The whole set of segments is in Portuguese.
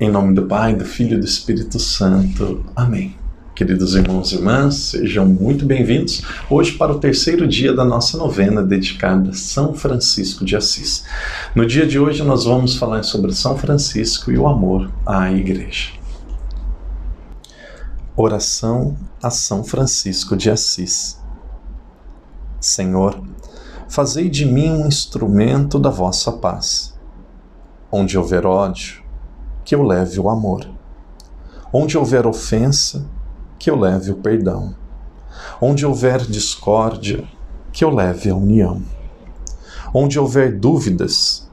Em nome do Pai, do Filho e do Espírito Santo. Amém. Queridos irmãos e irmãs, sejam muito bem-vindos hoje para o terceiro dia da nossa novena dedicada a São Francisco de Assis. No dia de hoje nós vamos falar sobre São Francisco e o amor à Igreja. Oração a São Francisco de Assis. Senhor, fazei de mim um instrumento da vossa paz. Onde houver ódio, que eu leve o amor. Onde houver ofensa, que eu leve o perdão. Onde houver discórdia, que eu leve a união. Onde houver dúvidas,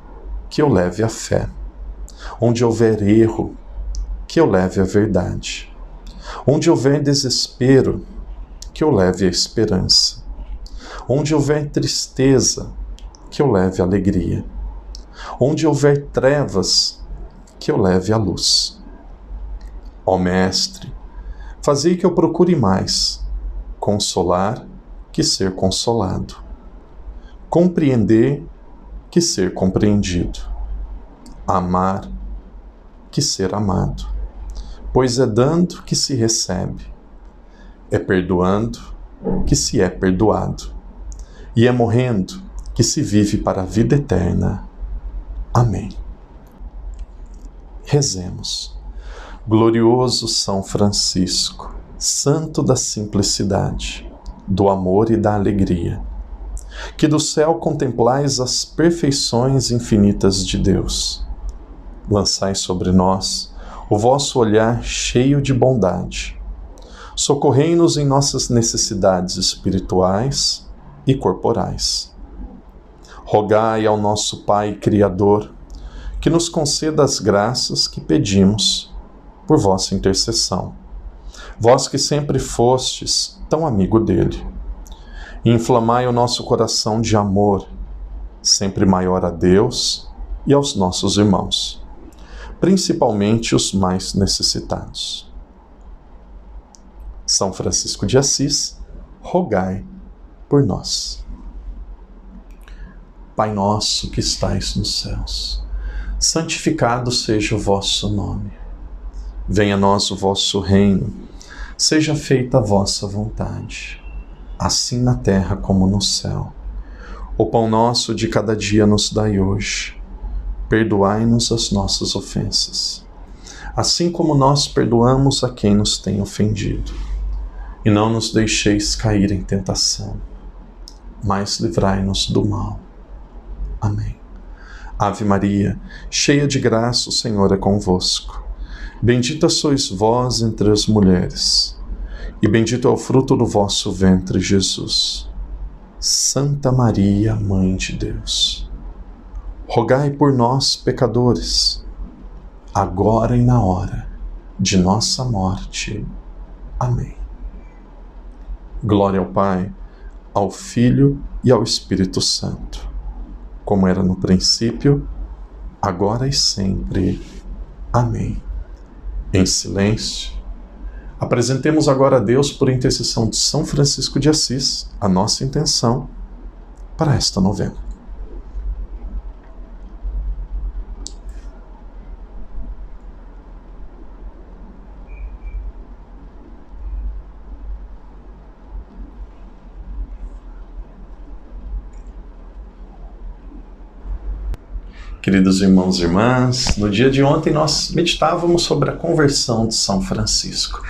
que eu leve a fé. Onde houver erro, que eu leve a verdade. Onde houver desespero, que eu leve a esperança. Onde houver tristeza, que eu leve a alegria. Onde houver trevas, que eu leve a luz. Ó Mestre, fazei que eu procure mais consolar que ser consolado, compreender que ser compreendido, amar que ser amado, pois é dando que se recebe, é perdoando que se é perdoado, e é morrendo que se vive para a vida eterna. Amém. Rezemos. Glorioso São Francisco, santo da simplicidade, do amor e da alegria, que do céu contemplais as perfeições infinitas de Deus. Lançai sobre nós o vosso olhar cheio de bondade. Socorrei-nos em nossas necessidades espirituais e corporais. Rogai ao nosso Pai Criador que nos conceda as graças que pedimos por vossa intercessão. Vós que sempre fostes tão amigo dele. Inflamai o nosso coração de amor, sempre maior a Deus e aos nossos irmãos, principalmente os mais necessitados. São Francisco de Assis, rogai por nós. Pai nosso que estais nos céus, santificado seja o vosso nome. Venha a nós o vosso reino, seja feita a vossa vontade, assim na terra como no céu. O pão nosso de cada dia nos dai hoje. Perdoai-nos as nossas ofensas, assim como nós perdoamos a quem nos tem ofendido. E não nos deixeis cair em tentação, mas livrai-nos do mal. Amém. Ave Maria, cheia de graça, o Senhor é convosco. Bendita sois vós entre as mulheres, e bendito é o fruto do vosso ventre, Jesus. Santa Maria, Mãe de Deus, rogai por nós, pecadores, agora e na hora de nossa morte. Amém. Glória ao Pai, ao Filho e ao Espírito Santo, como era no princípio, agora e sempre. Amém. Em silêncio, apresentemos agora a Deus, por intercessão de São Francisco de Assis, a nossa intenção para esta novena. Queridos irmãos e irmãs, no dia de ontem nós meditávamos sobre a conversão de São Francisco.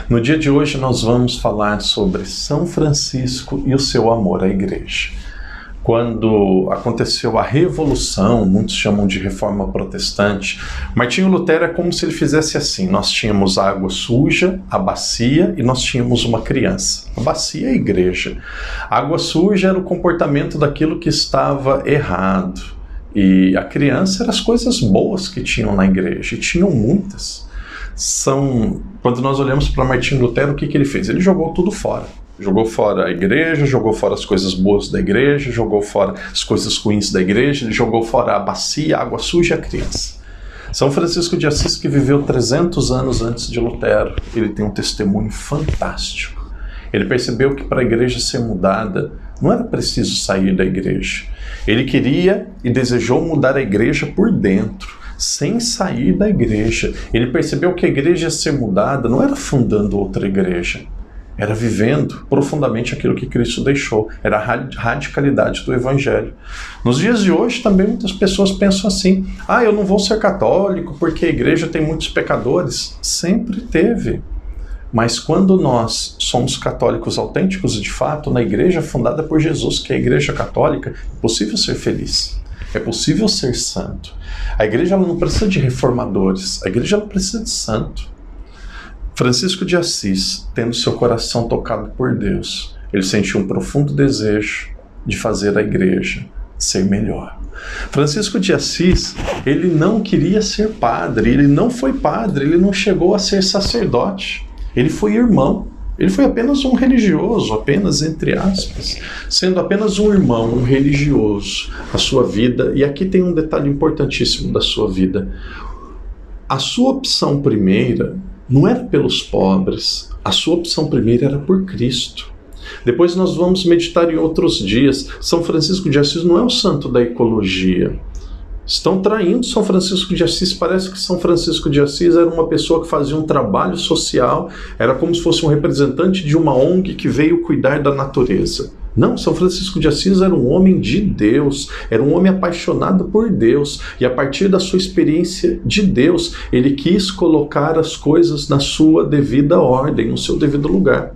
No dia de hoje nós vamos falar sobre São Francisco e o seu amor à Igreja. Quando aconteceu a Revolução, muitos chamam de Reforma Protestante, Martinho Lutero é como se ele fizesse assim: nós tínhamos a água suja, a bacia, e nós tínhamos uma criança. A bacia é a Igreja. A água suja era o comportamento daquilo que estava errado. E a criança eram as coisas boas que tinham na Igreja, e tinham muitas. Quando nós olhamos para Martinho Lutero, o que ele fez? Ele jogou tudo fora. Jogou fora a Igreja, jogou fora as coisas boas da Igreja, jogou fora as coisas ruins da Igreja, ele jogou fora a bacia, a água suja e a criança. São Francisco de Assis, que viveu 300 anos antes de Lutero, ele tem um testemunho fantástico. Ele percebeu que para a Igreja ser mudada, não era preciso sair da Igreja. Ele queria e desejou mudar a Igreja por dentro. sem sair da igreja. Ele percebeu que a igreja ia ser mudada não era fundando outra igreja, era vivendo profundamente aquilo que Cristo deixou. Era a radicalidade do Evangelho. Nos dias de hoje também muitas pessoas pensam assim: eu não vou ser católico porque a igreja tem muitos pecadores. Sempre teve. Mas quando nós somos católicos autênticos de fato, na igreja fundada por Jesus, que é a igreja católica, é possível ser feliz. É possível ser santo. A igreja ela não precisa de reformadores. A igreja ela precisa de santo. Francisco de Assis, tendo seu coração tocado por Deus, ele sentiu um profundo desejo de fazer a igreja ser melhor. Francisco de Assis, ele não queria ser padre, ele não foi padre, ele não chegou a ser sacerdote, ele foi irmão, ele foi apenas um religioso, apenas entre aspas, sendo apenas um irmão, um religioso, a sua vida, e aqui tem um detalhe importantíssimo da sua vida, a sua opção primeira não era pelos pobres, a sua opção primeira era por Cristo. Depois nós vamos meditar em outros dias. São Francisco de Assis não é o santo da ecologia. Estão traindo São Francisco de Assis. Parece que São Francisco de Assis era uma pessoa que fazia um trabalho social, era como se fosse um representante de uma ONG que veio cuidar da natureza. Não, São Francisco de Assis era um homem de Deus, era um homem apaixonado por Deus, e a partir da sua experiência de Deus, ele quis colocar as coisas na sua devida ordem, no seu devido lugar.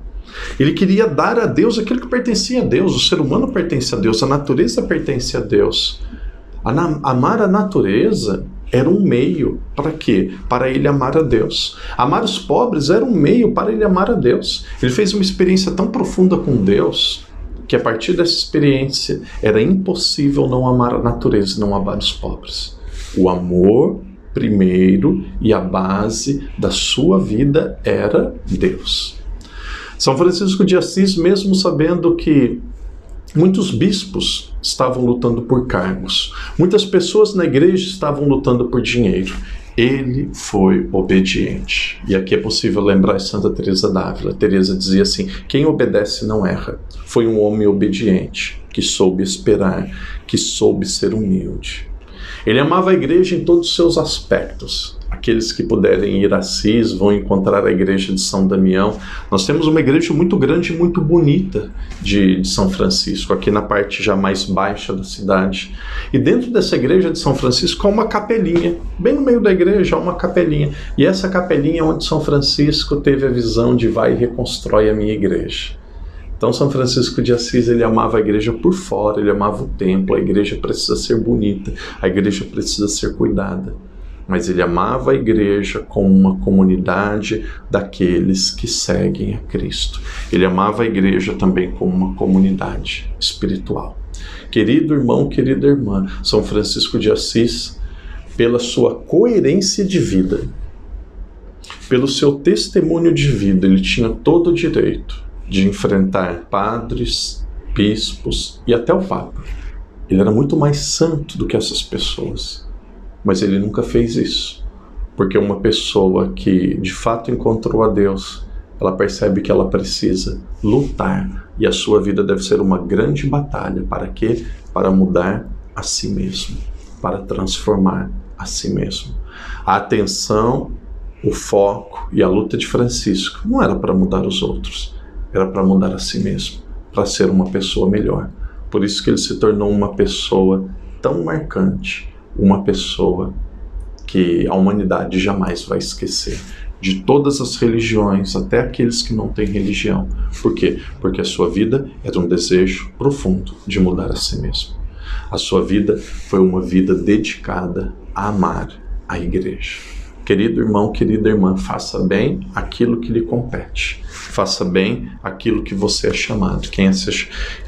Ele queria dar a Deus aquilo que pertencia a Deus, o ser humano pertence a Deus, a natureza pertence a Deus. Amar a natureza era um meio para quê? Para ele amar a Deus. Amar os pobres era um meio para ele amar a Deus. Ele fez uma experiência tão profunda com Deus, que a partir dessa experiência era impossível não amar a natureza e não amar os pobres. O amor primeiro e a base da sua vida era Deus. São Francisco de Assis, mesmo sabendo que muitos bispos estavam lutando por cargos, muitas pessoas na igreja estavam lutando por dinheiro, ele foi obediente. E aqui é possível lembrar Santa Teresa d'Ávila. Teresa dizia assim: quem obedece não erra. Foi um homem obediente, que soube esperar, que soube ser humilde. Ele amava a igreja em todos os seus aspectos. Aqueles que puderem ir a Assis vão encontrar a igreja de São Damião. Nós temos uma igreja muito grande e muito bonita de São Francisco, aqui na parte já mais baixa da cidade. E dentro dessa igreja de São Francisco há uma capelinha. Bem no meio da igreja há uma capelinha. E essa capelinha é onde São Francisco teve a visão de vai e reconstrói a minha igreja. Então São Francisco de Assis, ele amava a igreja por fora, ele amava o templo, a igreja precisa ser bonita, a igreja precisa ser cuidada. Mas ele amava a igreja como uma comunidade daqueles que seguem a Cristo. Ele amava a igreja também como uma comunidade espiritual. Querido irmão, querida irmã, São Francisco de Assis, pela sua coerência de vida, pelo seu testemunho de vida, ele tinha todo o direito de enfrentar padres, bispos e até o Papa. Ele era muito mais santo do que essas pessoas. Mas ele nunca fez isso, porque uma pessoa que de fato encontrou a Deus, ela percebe que ela precisa lutar, e a sua vida deve ser uma grande batalha. Para quê? Para mudar a si mesmo, para transformar a si mesmo. A atenção, o foco e a luta de Francisco não era para mudar os outros, era para mudar a si mesmo, para ser uma pessoa melhor. Por isso que ele se tornou uma pessoa tão marcante, uma pessoa que a humanidade jamais vai esquecer, de todas as religiões, até aqueles que não têm religião. Por quê? Porque a sua vida era um desejo profundo de mudar a si mesmo. A sua vida foi uma vida dedicada a amar a igreja. Querido irmão, querida irmã, faça bem aquilo que lhe compete. Faça bem aquilo que você é chamado.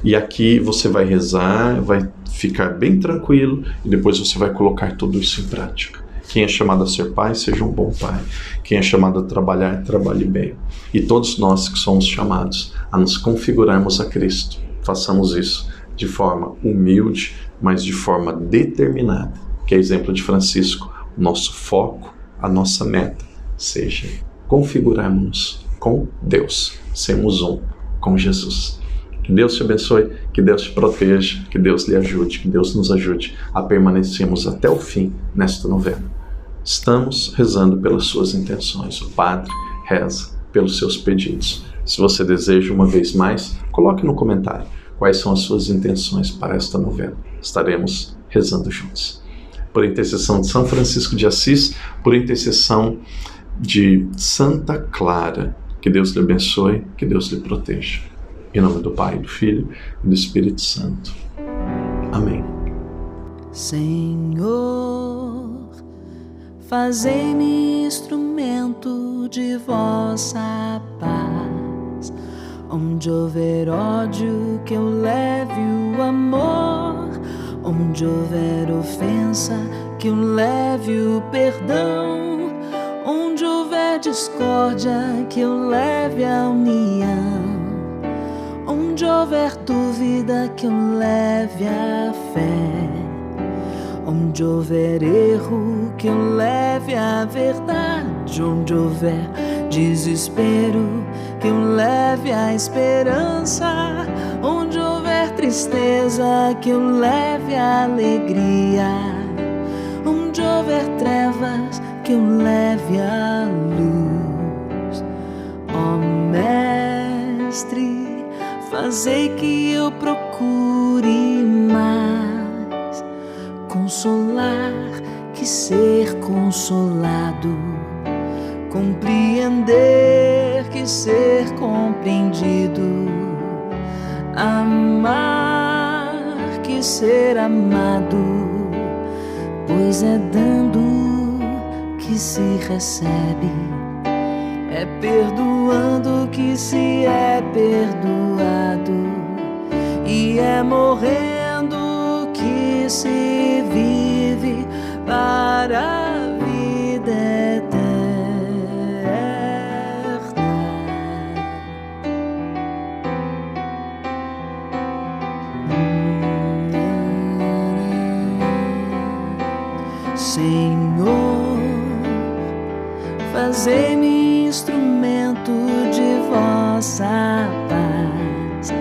E aqui você vai rezar, vai ficar bem tranquilo e depois você vai colocar tudo isso em prática. Quem é chamado a ser pai, seja um bom pai. Quem é chamado a trabalhar, trabalhe bem. E todos nós que somos chamados a nos configurarmos a Cristo, façamos isso de forma humilde, mas de forma determinada. Que é exemplo de Francisco, o nosso foco, a nossa meta seja configurarmos-nos com Deus, sermos um com Jesus. Que Deus te abençoe, que Deus te proteja, que Deus lhe ajude, que Deus nos ajude a permanecermos até o fim nesta novena. Estamos rezando pelas suas intenções. O Padre reza pelos seus pedidos. Se você deseja uma vez mais, coloque no comentário quais são as suas intenções para esta novena. Estaremos rezando juntos. Por intercessão de São Francisco de Assis, por intercessão de Santa Clara, que Deus lhe abençoe, que Deus lhe proteja. Em nome do Pai, do Filho e do Espírito Santo. Amém. Senhor, fazei-me instrumento de vossa paz. Onde houver ódio, que eu leve o amor. Onde houver ofensa, que eu leve o perdão. Onde houver discórdia, que eu leve a união. Onde houver dúvida, que eu leve a fé. Onde houver erro, que eu leve a verdade. Onde houver desespero, que eu leve a esperança. Onde houver tristeza, que eu leve a alegria. Onde houver trevas, que eu leve a luz. Ó Mestre, fazei que eu procure mais consolar que ser consolado, compreender que ser compreendido, amar que ser amado, pois é dando que se recebe, é perdoando que se é perdoado, e é morrendo que se vive para a vida eterna. Senhor, fazei-me instrumento de vossa paz.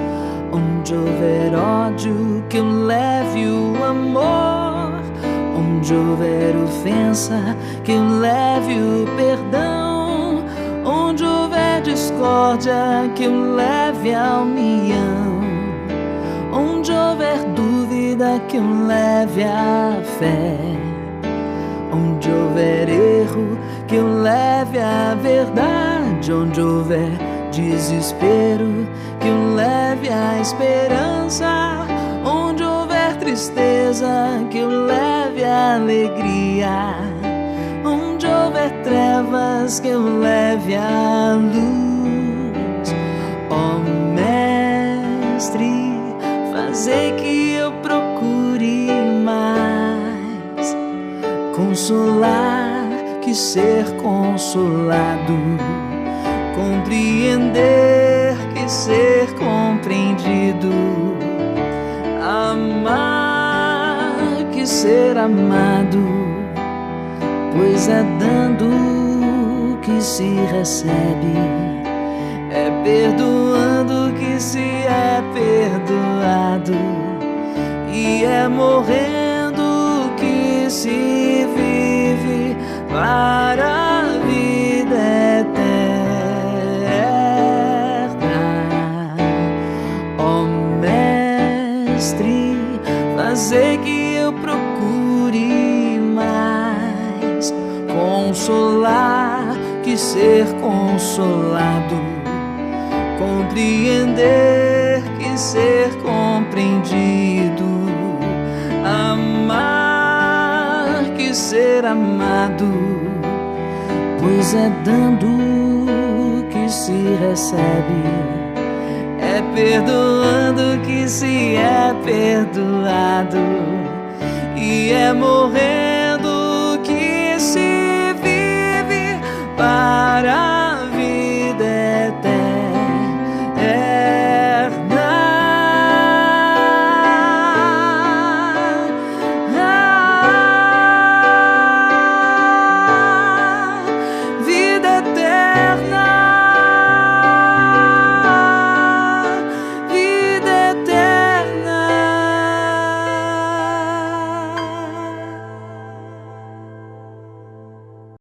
Onde houver ódio, que eu leve o amor. Onde houver ofensa, que eu leve o perdão. Onde houver discórdia, que eu leve a união. Onde houver dúvida, que eu leve a fé. Onde houver erro, que eu leve a verdade. Onde houver desespero, que eu leve a esperança. Onde houver tristeza, que eu leve a alegria. Onde houver trevas, que eu leve a luz. Ó Mestre, fazei que eu procure mais consolar que ser consolado, compreender que ser compreendido, amar que ser amado, pois é dando que se recebe, é perdoando que se é perdoado, e é morrendo que se vive para a vida eterna. Ó Mestre, fazei que eu procure mais consolar que ser consolado, compreender que ser compreendido, amar que ser amado, pois é dando que se recebe, é perdoando que se é perdoado, e é morrer